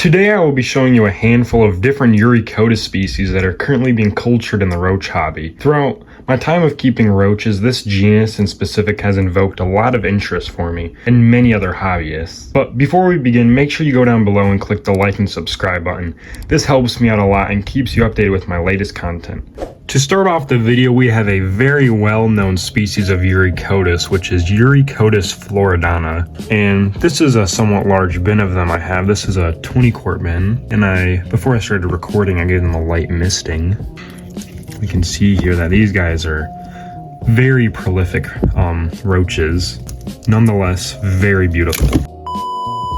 Today I will be showing you a handful of different Eurycotis species that are currently being cultured in the roach hobby. Throughout my time of keeping roaches, this genus in specific has invoked a lot of interest for me and many other hobbyists. But before we begin, make sure you go down below and click the like and subscribe button. This helps me out a lot and keeps you updated with my latest content. To start off the video, we have a very well-known species of Eurycotis, which is Eurycotis floridana. And this is a somewhat large bin of them I have. This is a 20-quart bin. And before I started recording, I gave them a light misting. We can see here that these guys are very prolific roaches. Nonetheless, very beautiful.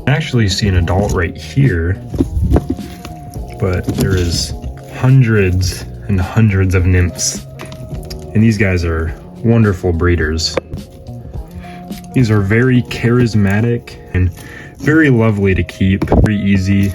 I actually see an adult right here, but there is hundreds and hundreds of nymphs, and these guys are wonderful breeders. These are very charismatic and very lovely to keep, very easy.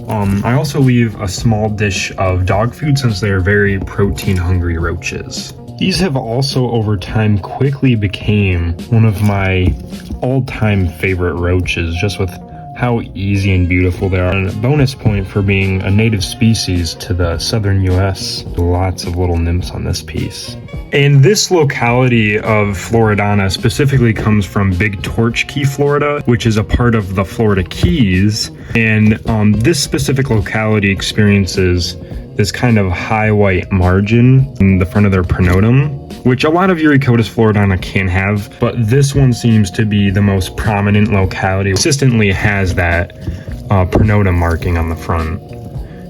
I also leave a small dish of dog food since they are very protein hungry roaches. These have also over time quickly became one of my all-time favorite roaches, just with how easy and beautiful they are, and a bonus point for being a native species to the southern US. Lots of little nymphs on this piece. And this locality of Floridana specifically comes from Big Torch Key, Florida, which is a part of the Florida Keys. And this specific locality experiences this kind of high white margin in the front of their pronotum, which a lot of Eurycotis floridana can have, but this one seems to be the most prominent locality. Consistently has that pronotum marking on the front.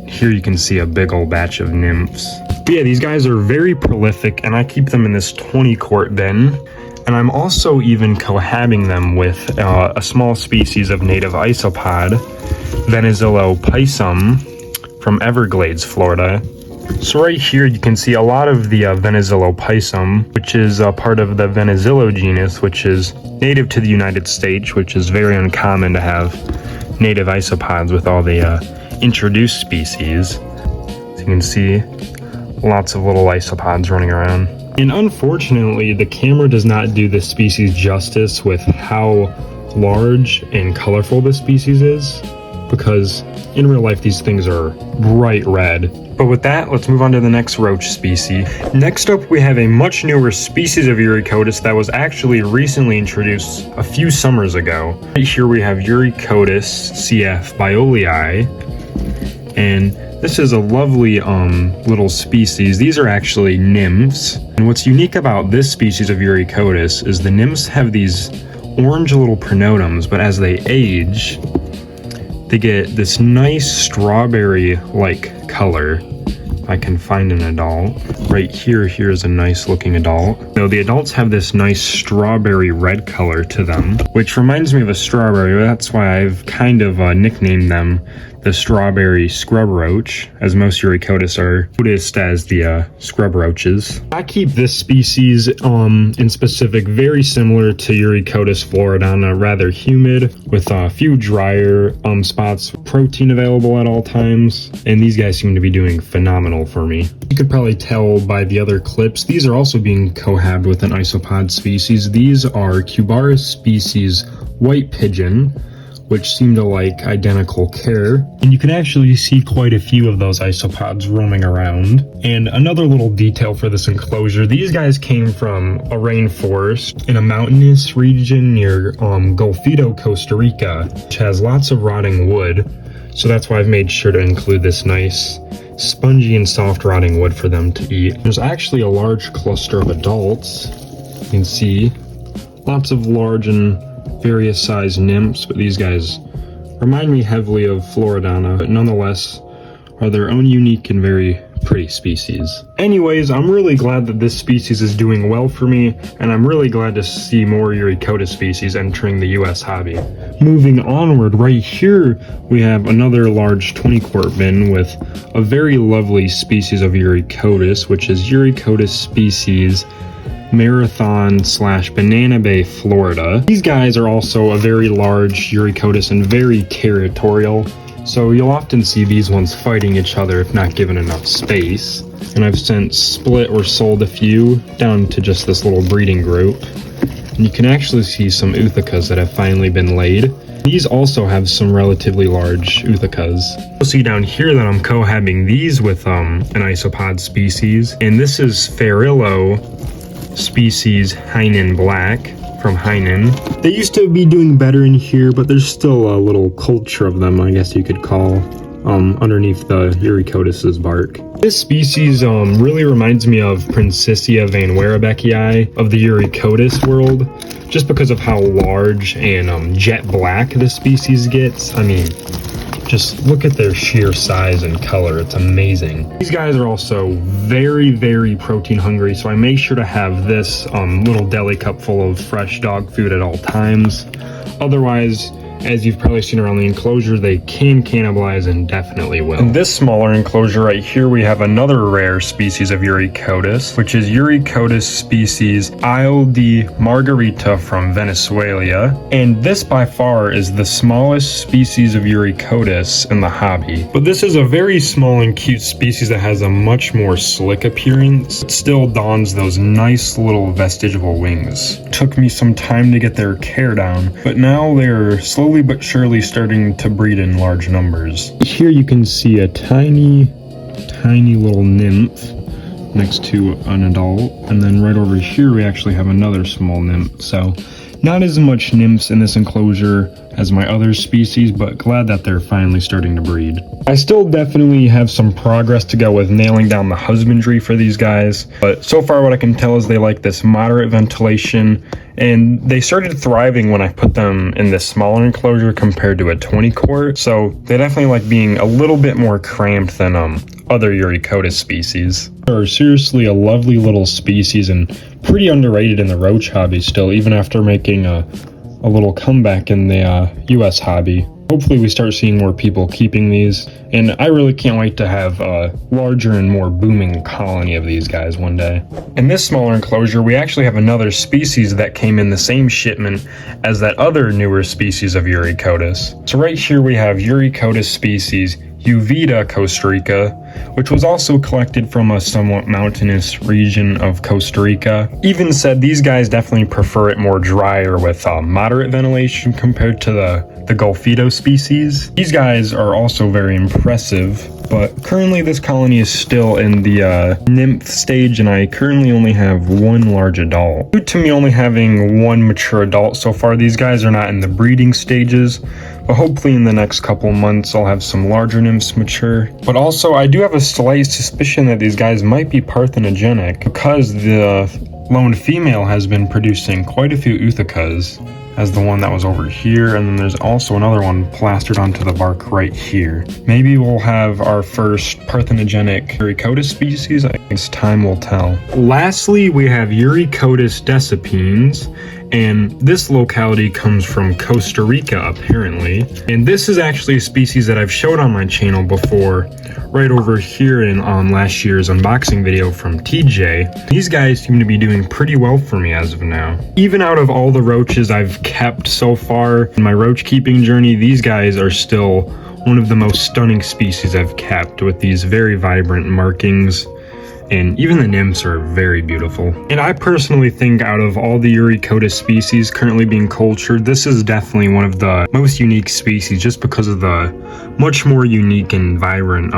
Here you can see a big old batch of nymphs. But yeah, these guys are very prolific, and I keep them in this 20-quart bin. And I'm also even cohabbing them with a small species of native isopod, Venezuela pisum, from Everglades, Florida. So right here you can see a lot of the Venezuela pisum, which is a part of the Venezuela genus, which is native to the United States, which is very uncommon to have native isopods with all the introduced species. So you can see lots of little isopods running around. And unfortunately, the camera does not do this species justice with how large and colorful this species is, because in real life these things are bright red. But with that, let's move on to the next roach species. Next up, we have a much newer species of Eurycotis that was actually recently introduced a few summers ago. Right here we have Eurycotis cf. Biolleyi, and this is a lovely little species. These are actually nymphs. And what's unique about this species of Eurycotis is the nymphs have these orange little pronotums, but as they age, they get this nice strawberry-like color. If I can find an adult. Right here, here's a nice looking adult. So the adults have this nice strawberry red color to them, which reminds me of a strawberry. That's why I've kind of nicknamed them the strawberry scrub roach, as most Eurycotis are noticed as the scrub roaches. I keep this species in specific very similar to Eurycotis floridana, rather humid with a few drier spots, protein available at all times, and these guys seem to be doing phenomenal for me. You could probably tell by the other clips, these are also being cohabbed with an isopod species. These are Cubaris species white pigeon, which seem to like identical care. And you can actually see quite a few of those isopods roaming around. And another little detail for this enclosure, these guys came from a rainforest in a mountainous region near Golfito, Costa Rica, which has lots of rotting wood. So that's why I've made sure to include this nice spongy and soft rotting wood for them to eat. There's actually a large cluster of adults. You can see lots of large and various sized nymphs, but these guys remind me heavily of floridana, but nonetheless are their own unique and very pretty species. Anyways, I'm really glad that this species is doing well for me, and I'm really glad to see more Eurycotis species entering the US hobby. Moving onward, right here we have another large 20-quart bin with a very lovely species of Eurycotis, which is Eurycotis species Marathon/Banana Bay, Florida. These guys are also a very large Eurycotis and very territorial, so you'll often see these ones fighting each other if not given enough space. And I've since split or sold a few down to just this little breeding group. And you can actually see some Uthicas that have finally been laid. These also have some relatively large Eurycotis. You'll see down here that I'm cohabiting these with an isopod species, and this is Farillo species Hainan Black from Hainan. They used to be doing better in here, but there's still a little culture of them, I guess you could call, underneath the Eurycotis' bark. This species really reminds me of Princessia van Werebeckii of the Eurycotis world, just because of how large and jet black this species gets. I mean, just look at their sheer size and color. It's amazing. These guys are also very, very protein hungry, so I make sure to have this little deli cup full of fresh dog food at all times. Otherwise, as you've probably seen around the enclosure, they can cannibalize and definitely will. In this smaller enclosure right here, we have another rare species of Eurycotis, which is Eurycotis species Isle de Margarita from Venezuela. And this by far is the smallest species of Eurycotis in the hobby. But this is a very small and cute species that has a much more slick appearance. It still dons those nice little vestigial wings. Took me some time to get their care down, but now they're slowly but surely starting to breed in large numbers. Here you can see a tiny little nymph next to an adult, and then right over here we actually have another small nymph. So not as much nymphs in this enclosure as my other species, but glad that they're finally starting to breed. I still definitely have some progress to go with nailing down the husbandry for these guys, but so far what I can tell is they like this moderate ventilation, and they started thriving when I put them in this smaller enclosure compared to a 20 quart, so they definitely like being a little bit more cramped than other Eurycotis species. They're seriously a lovely little species and pretty underrated in the roach hobby still, even after making a little comeback in the US hobby. Hopefully we start seeing more people keeping these, and I really can't wait to have a larger and more booming colony of these guys one day. In this smaller enclosure, we actually have another species that came in the same shipment as that other newer species of Eurycotis. So right here we have Eurycotis species Uvita, Costa Rica, which was also collected from a somewhat mountainous region of Costa Rica. Even said these guys definitely prefer it more drier with moderate ventilation compared to the Golfito species. These guys are also very impressive, but currently this colony is still in the nymph stage, and I currently only have one large adult. Due to me only having one mature adult so far, these guys are not in the breeding stages, but hopefully in the next couple months I'll have some larger nymphs mature. But also I do have a slight suspicion that these guys might be parthenogenic, because the lone female has been producing quite a few Eurycotis, as the one that was over here, and then there's also another one plastered onto the bark right here. Maybe we'll have our first parthenogenic Eurycotis species. I guess time will tell. Lastly, we have Eurycotis decipiens, and this locality comes from Costa Rica apparently. And this is actually a species that I've showed on my channel before, right over here in last year's unboxing video from TJ. These guys seem to be doing pretty well for me as of now. Even out of all the roaches I've kept so far in my roach keeping journey, these guys are still one of the most stunning species I've kept, with these very vibrant markings, and even the nymphs are very beautiful. And I personally think out of all the Eurycotis species currently being cultured, this is definitely one of the most unique species, just because of the much more unique and vibrant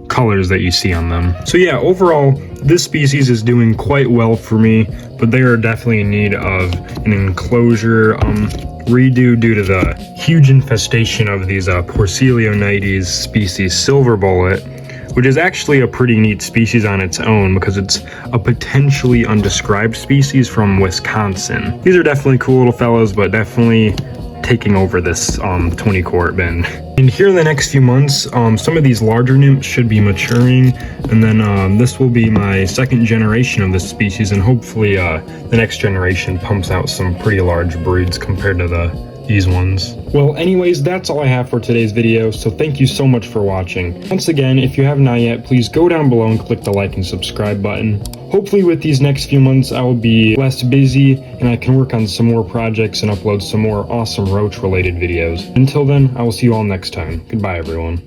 colors that you see on them. So yeah, overall, this species is doing quite well for me, but they are definitely in need of an enclosure redo due to the huge infestation of these Porcelionites species silver bullet, which is actually a pretty neat species on its own because it's a potentially undescribed species from Wisconsin. These are definitely cool little fellows, but definitely taking over this 20 quart bin. And here in the next few months, some of these larger nymphs should be maturing, and then this will be my second generation of this species, and hopefully the next generation pumps out some pretty large broods compared to these ones. Well, anyways, that's all I have for today's video, so thank you so much for watching. Once again, if you have not yet, please go down below and click the like and subscribe button. Hopefully with these next few months I will be less busy and I can work on some more projects and upload some more awesome roach related videos. Until then, I will see you all next time. Goodbye everyone.